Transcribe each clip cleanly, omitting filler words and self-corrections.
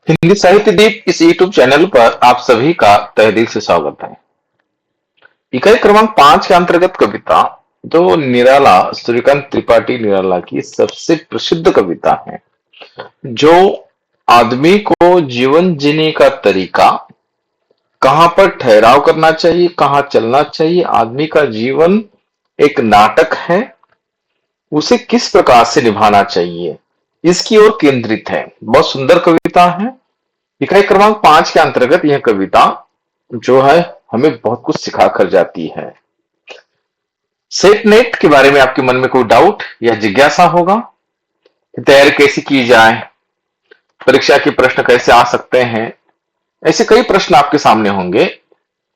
हिंदी साहित्य दीप इस YouTube channel पर आप सभी का तहे दिल से स्वागत है। इकाई क्रमांक 5 के अंतर्गत कविता जो निराला सूर्यकांत त्रिपाठी निराला की सबसे प्रसिद्ध कविता है, जो आदमी को जीवन जीने का तरीका, कहाँ पर ठहराव करना चाहिए, कहाँ चलना चाहिए, आदमी का जीवन एक नाटक है, उसे किस प्रकार से निभाना चाहिए, इसकी ओर केंद्रित है। बहुत सुंदर कविता है। इकाई क्रमांक 5 के अंतर्गत यह कविता जो है हमें बहुत कुछ सिखा कर जाती है। सेट नेट के बारे में आपके मन में कोई डाउट या जिज्ञासा होगा कि तैयारी कैसी की जाए, परीक्षा के प्रश्न कैसे आ सकते हैं, ऐसे कई प्रश्न आपके सामने होंगे,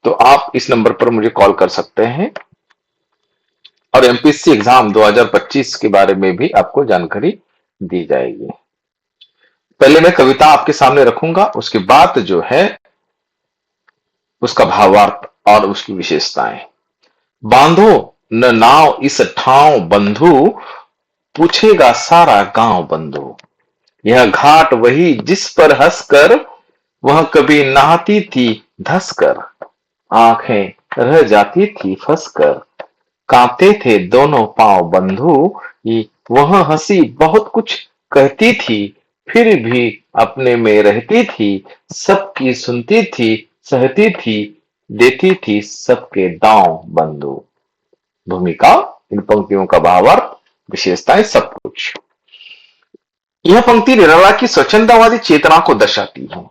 तो आप इस नंबर पर मुझे कॉल कर सकते हैं और एमपीएससी एग्जाम 2025 के बारे में भी आपको जानकारी दी जाएगी। पहले मैं कविता आपके सामने रखूंगा, उसके बाद जो है उसका भावार्थ और उसकी विशेषताएं। बांधो न नाव इस ठाव बंधु, पूछेगा सारा गांव बंधु। यह घाट वही जिस पर हंसकर वह कभी नहाती थी धंसकर। आंखें रह जाती थी फंसकर, कांपते थे दोनों पांव बंधु। वह हंसी बहुत कुछ कहती थी, फिर भी अपने में रहती थी। सबकी सुनती थी, सहती थी, देती थी सबके दांव बंधु। भूमिका, इन पंक्तियों का भावार्थ, विशेषताएं, सब कुछ। यह पंक्ति निराला की स्वच्छंदवादी चेतना को दर्शाती है।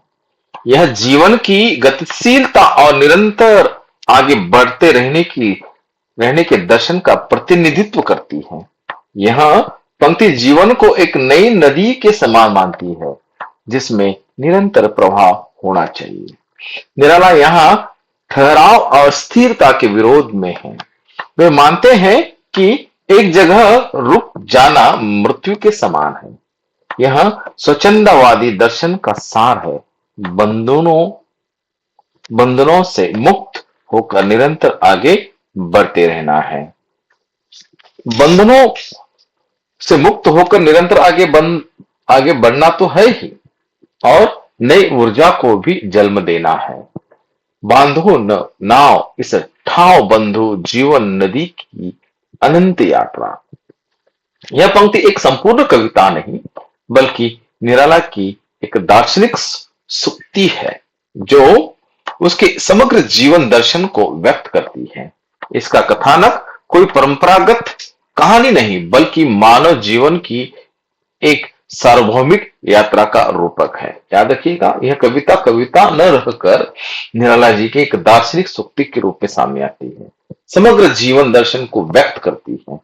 यह जीवन की गतिशीलता और निरंतर आगे बढ़ते रहने के दर्शन का प्रतिनिधित्व करती है। यह पंक्ति जीवन को एक नई नदी के समान मानती है, जिसमें निरंतर प्रवाह होना चाहिए। निराला यहाँ ठहराव और स्थिरता के विरोध में है। वे मानते हैं कि एक जगह रुक जाना मृत्यु के समान है। यह स्वच्छंदवादी दर्शन का सार है। बंधनों से मुक्त होकर निरंतर आगे बढ़ते रहना है। बंधनों से मुक्त होकर निरंतर आगे बढ़ना तो है ही, और नई ऊर्जा को भी जन्म देना है। बांधो न नाव इस ठाव बंधु, जीवन नदी की अनंत यात्रा। यह पंक्ति एक संपूर्ण कविता नहीं, बल्कि निराला की एक दार्शनिक सूक्ति है, जो उसके समग्र जीवन दर्शन को व्यक्त करती है। इसका कथानक कोई परंपरागत कहानी नहीं, बल्कि मानव जीवन की एक सार्वभौमिक यात्रा का रूपक है। याद रखिएगा, यह कविता कविता न रहकर निराला जी के एक दार्शनिक सूक्ति के रूप में सामने आती है, समग्र जीवन दर्शन को व्यक्त करती है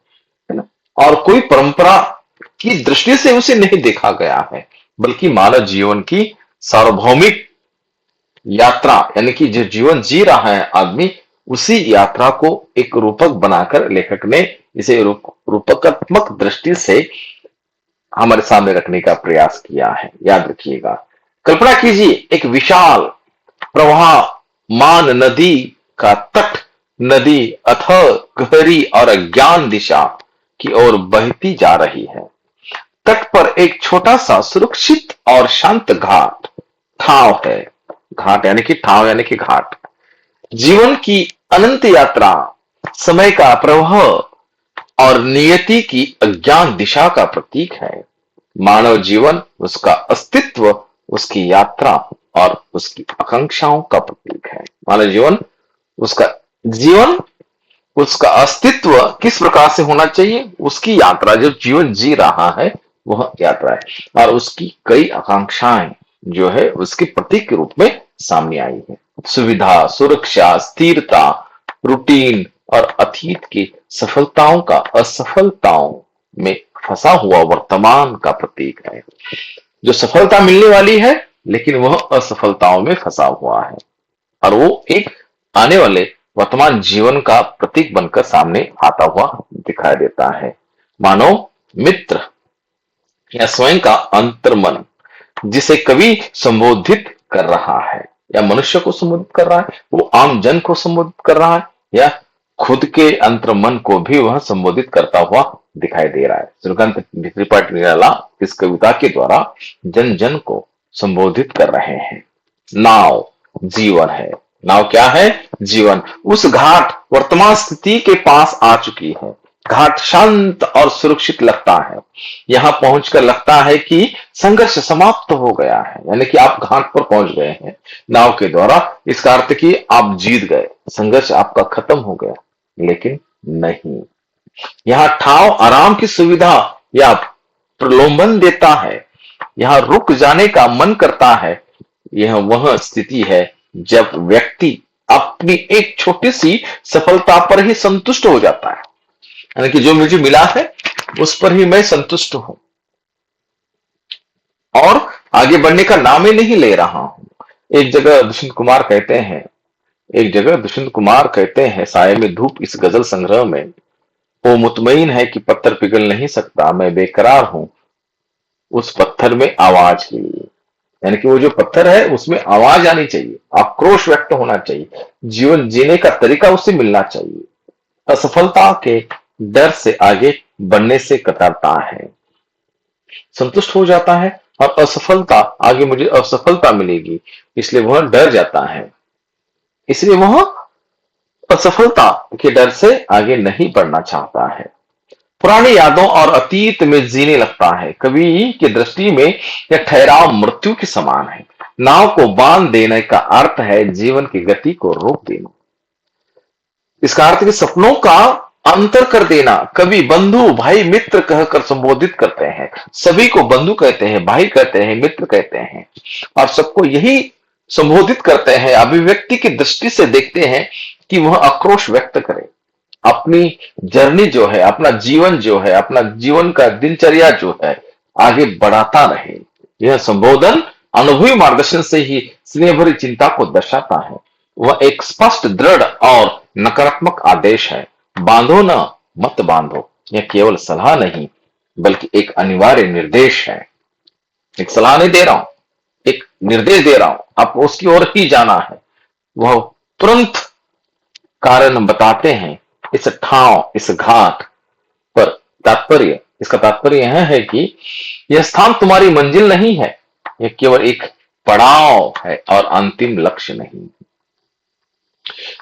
ना। और कोई परंपरा की दृष्टि से उसे नहीं देखा गया है, बल्कि मानव जीवन की सार्वभौमिक यात्रा, यानी कि जो जीवन जी रहा है आदमी, उसी यात्रा को एक रूपक बनाकर लेखक ने इसे रूपकात्मक दृष्टि से हमारे सामने रखने का प्रयास किया है। याद रखिएगा, कल्पना कीजिए एक विशाल प्रवाहमान नदी का तट, नदी अथाह गहरी और अज्ञान दिशा की ओर बहती जा रही है। तट पर एक छोटा सा सुरक्षित और शांत घाट ठाव है। घाट यानी कि ठाव यानी कि घाट। जीवन की अनंत यात्रा, समय का प्रवाह और नियति की अज्ञान दिशा का प्रतीक है। मानव जीवन, उसका अस्तित्व, उसकी यात्रा और उसकी आकांक्षाओं का प्रतीक है। मानव जीवन उसका अस्तित्व किस प्रकार से होना चाहिए, उसकी यात्रा, जो जीवन जी रहा है वह यात्रा है, और उसकी कई आकांक्षाएं जो है उसके प्रतीक के रूप में सामने आई है। सुविधा, सुरक्षा, स्थिरता, रूटीन और अतीत की सफलताओं का असफलताओं में फंसा हुआ वर्तमान का प्रतीक है। जो सफलता मिलने वाली है, लेकिन वह असफलताओं में फंसा हुआ है, और वो एक आने वाले वर्तमान जीवन का प्रतीक बनकर सामने आता हुआ दिखाई देता है। मानो मित्र या स्वयं का अंतर्मन, जिसे कवि संबोधित कर रहा है, या मनुष्य को संबोधित कर रहा है, वो आम जन को संबोधित कर रहा है, या खुद के अंतर्मन को भी वह संबोधित करता हुआ दिखाई दे रहा है। सूर्यकांत त्रिपाठी निराला इस कविता के द्वारा जन जन को संबोधित कर रहे हैं। नाव जीवन है। नाव क्या है? जीवन। उस घाट वर्तमान स्थिति के पास आ चुकी है। घाट शांत और सुरक्षित लगता है। यहां पहुंचकर लगता है कि संघर्ष समाप्त हो गया है, यानी कि आप घाट पर पहुंच गए हैं नाव के द्वारा। इसका अर्थ कि आप जीत गए, संघर्ष आपका खत्म हो गया। लेकिन नहीं, यहाँ ठाव आराम की सुविधा या प्रलोभन देता है। यहाँ रुक जाने का मन करता है। यह वह स्थिति है जब व्यक्ति अपनी एक छोटी सी सफलता पर ही संतुष्ट हो जाता है, यानी कि जो मुझे मिला है उस पर ही मैं संतुष्ट हूं और आगे बढ़ने का नाम ही नहीं ले रहा हूं। एक जगह दुष्यंत कुमार कहते हैं साये में धूप इस गजल संग्रह में, वो मुतमईन है कि पत्थर पिघल नहीं सकता, मैं बेकरार हूं उस पत्थर में आवाज के लिए। यानी कि वो जो पत्थर है उसमें आवाज आनी चाहिए, आक्रोश व्यक्त होना चाहिए, जीवन जीने का तरीका उससे मिलना चाहिए। असफलता के डर से आगे बढ़ने से कतराता है, संतुष्ट हो जाता है और असफलता, आगे मुझे असफलता मिलेगी इसलिए वह डर जाता है, इसलिए वह असफलता के डर से आगे नहीं बढ़ना चाहता है। पुरानी यादों और अतीत में जीने लगता है। कवि की दृष्टि में यह ठहराव मृत्यु के समान है। नाव को बांध देने का अर्थ है जीवन की गति को रोक देना। इसका अर्थ है सपनों का अंतर कर देना। कवि बंधु भाई मित्र कहकर संबोधित करते हैं, सभी को बंधु कहते हैं, भाई कहते हैं, मित्र कहते हैं और सबको यही संबोधित करते हैं। अभिव्यक्ति की दृष्टि से देखते हैं कि वह आक्रोश व्यक्त करे, अपनी जर्नी जो है, अपना जीवन जो है, अपना जीवन का दिनचर्या जो है आगे बढ़ाता रहे। यह संबोधन अनुभवी मार्गदर्शन से ही स्नेह भरी चिंता को दर्शाता है। वह एक स्पष्ट, दृढ़ और नकारात्मक आदेश है। बांधो न, मत बांधो। यह केवल सलाह नहीं बल्कि एक अनिवार्य निर्देश है। एक सलाह नहीं दे रहा हूं, एक निर्देश दे रहा हूं, आपको उसकी ओर ही जाना है। वह तुरंत कारण बताते हैं। इस ठाव, इस घाट पर तात्पर्य, इसका तात्पर्य यह है कि यह स्थान तुम्हारी मंजिल नहीं है, यह केवल एक पड़ाव है और अंतिम लक्ष्य नहीं।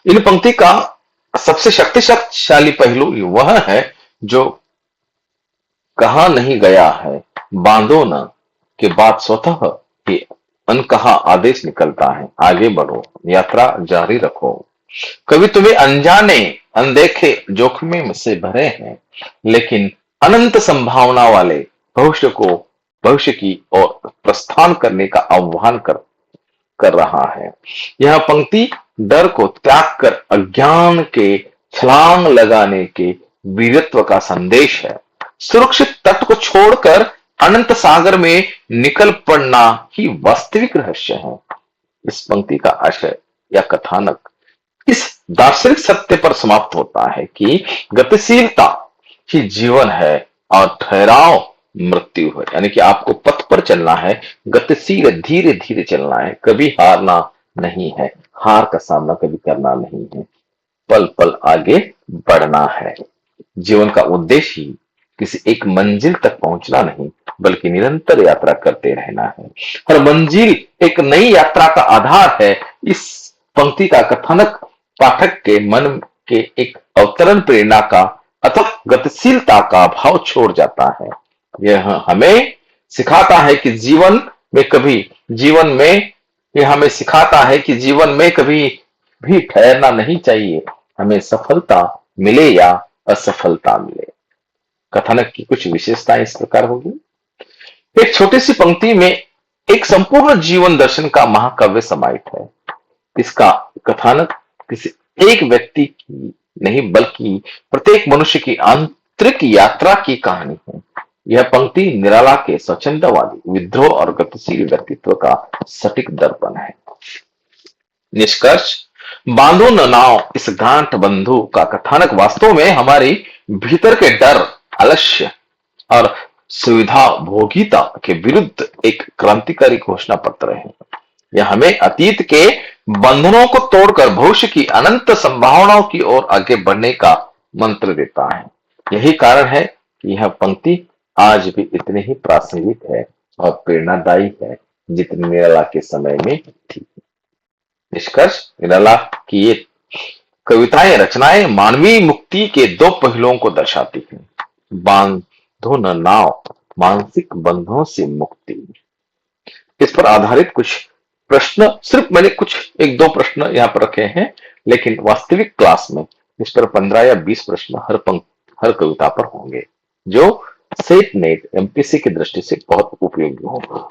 इन पंक्ति का सबसे शक्तिशाली पहलू वह है जो कहा नहीं गया है। बांधो न के बाद स्वतः ही अनकहा आदेश निकलता है, आगे बढ़ो, यात्रा जारी रखो। कभी तुम्हें अनजाने, अनदेखे जोखिम से भरे हैं, लेकिन अनंत संभावना वाले भविष्य की ओर प्रस्थान करने का आह्वान कर रहा है। यह पंक्ति डर को त्याग कर अज्ञान के छलांग लगाने के वीरत्व का संदेश है। सुरक्षित तट को छोड़कर अनंत सागर में निकल पड़ना ही वास्तविक रहस्य है। इस पंक्ति का आशय या कथानक इस दार्शनिक सत्य पर समाप्त होता है कि गतिशीलता ही जीवन है और ठहराव मृत्यु है। यानी कि आपको पथ पर चलना है, गतिशील, धीरे धीरे चलना है, कभी हारना नहीं है, हार का सामना कभी करना नहीं है, पल पल आगे बढ़ना है। जीवन का उद्देश्य ही किसी एक मंजिल तक पहुंचना नहीं बल्कि निरंतर यात्रा करते रहना है। हर मंजिल एक नई यात्रा का आधार है। इस पंक्ति का कथानक पाठक के मन के एक अवतरण प्रेरणा का अथक गतिशीलता का भाव छोड़ जाता है। यह हमें सिखाता है कि यह हमें सिखाता है कि जीवन में कभी भी ठहरना नहीं चाहिए, हमें सफलता मिले या असफलता मिले। कथानक की कुछ विशेषताएं इस प्रकार होगी। एक छोटी सी पंक्ति में एक संपूर्ण जीवन दर्शन का महाकाव्य समाहित है। इसका कथानक किसी एक व्यक्ति की नहीं बल्कि प्रत्येक मनुष्य की आंतरिक यात्रा की कहानी है। यह पंक्ति निराला के स्वच्छंदवादी, विद्रोह और गतिशील व्यक्तित्व का सटीक दर्पण है। निष्कर्ष, बांधो न नाव इस गांठ बंधु का कथानक वास्तव में हमारी भीतर के डर, आलस्य और सुविधा भोगिता के विरुद्ध एक क्रांतिकारी घोषणा पत्र है। यह हमें अतीत के बंधनों को तोड़कर भविष्य की अनंत संभावनाओं की ओर आगे बढ़ने का मंत्र देता है। यही कारण है कि यह पंक्ति आज भी इतनी ही प्रासंगिक है और प्रेरणादायी है जितनी निराला के समय में थी। निष्कर्ष, निराला की ये कविताएं रचनाएं मानवीय मुक्ति के दो पहलुओं को दर्शाती हैं। बांधो न नाव, मानसिक बंधनों से मुक्ति। इस पर आधारित कुछ प्रश्न, सिर्फ मैंने कुछ एक दो प्रश्न यहाँ पर रखे हैं, लेकिन वास्तविक क्लास में इस पर 15 या 20 प्रश्न हर कविता पर होंगे, जो सेट नेट एमपीसी की दृष्टि से बहुत उपयोगी होगा।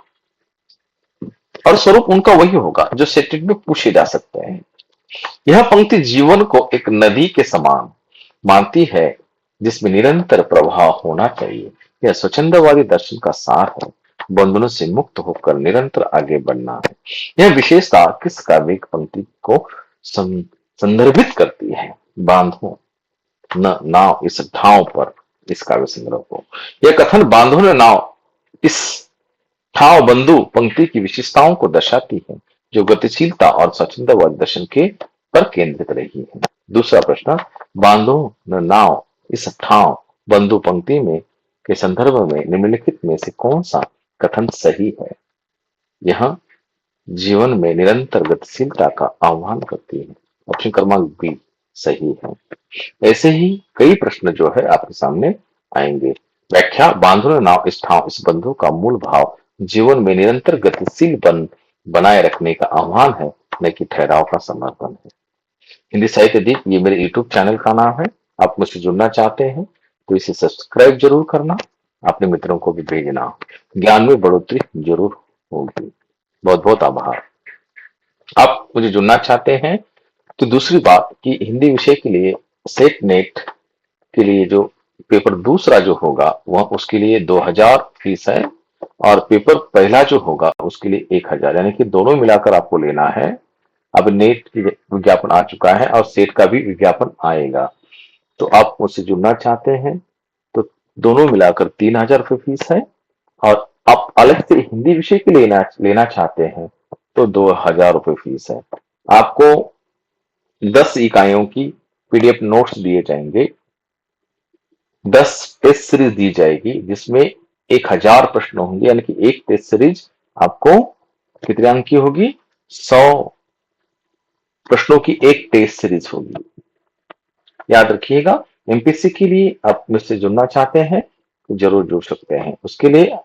और स्वरूप उनका वही होगा जो सेटेट में पूछे जा सकते हैं। यह पंक्ति जीवन को एक नदी के समान मानती है, जिसमें निरंतर प्रवाह होना चाहिए। यह स्वच्छंदवादी दर्शन का सार है। बंधनों से मुक्त होकर निरंतर आगे बढ़ना है। यह विशेषता किस काव्यिक पंक्ति को संदर्भित करती है? बांधो न नाव इस ठाव पर, इस काव्य संग्रह को। यह कथन बांधो न नाव इस ठाव बंधु पंक्ति की विशेषताओं को दर्शाती है, जो गतिशीलता और स्वच्छंदवादी दर्शन के पर केंद्रित रही है। दूसरा प्रश्न, बांधो न नाव इस ठाव बंधु पंक्ति में के संदर्भ में निम्नलिखित में से कौन सा कथन सही है? यह जीवन में निरंतर गतिशीलता का आह्वान करती है। ऑप्शन क्रमांक बी सही है। ऐसे ही कई प्रश्न जो है आपके सामने आएंगे। व्याख्या, बांधो नाव इस ठाव इस बंधु का मूल भाव जीवन में निरंतर गतिशील बनाए रखने का आह्वान है, न कि ठहराव का समर्थन है। हिंदी साहित्य दीप ये मेरे यूट्यूब चैनल का नाम है। आप मुझसे जुड़ना चाहते हैं तो इसे सब्सक्राइब जरूर करना, अपने मित्रों को भी भेजना। ज्ञान में बढ़ोतरी जरूर होगी। बहुत बहुत आभार। आप मुझे जुड़ना चाहते हैं तो दूसरी बात कि हिंदी विषय के लिए सेट नेट के लिए जो पेपर दूसरा जो होगा वह उसके लिए 2000 फीस है, और पेपर पहला जो होगा उसके लिए 1000, यानी कि दोनों मिलाकर आपको लेना है। अब नेट की विज्ञापन आ चुका है और सेट का भी विज्ञापन आएगा, तो आप मुझसे जुड़ना चाहते हैं तो दोनों मिलाकर 3000 रुपये फीस है, और आप अलग से हिंदी विषय के लिए लेना चाहते हैं तो 2000 रुपये फीस है। आपको 10 इकाइयों की पीडीएफ नोट्स दिए जाएंगे, 10 टेस्ट सीरीज दी जाएगी, जिसमें 1000 प्रश्न होंगे, यानी कि एक टेस्ट सीरीज आपको कितने अंक की होगी? 100 प्रश्नों की एक टेस्ट सीरीज होगी। याद रखिएगा, एमपीसी के लिए आप मुझसे जुड़ना चाहते हैं तो जरूर जुड़ सकते हैं। उसके लिए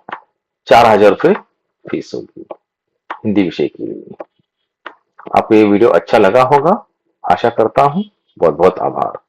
4000 रुपये फीस होगी हिंदी विषय के लिए। आपको ये वीडियो अच्छा लगा होगा, आशा करता हूं। बहुत बहुत आभार।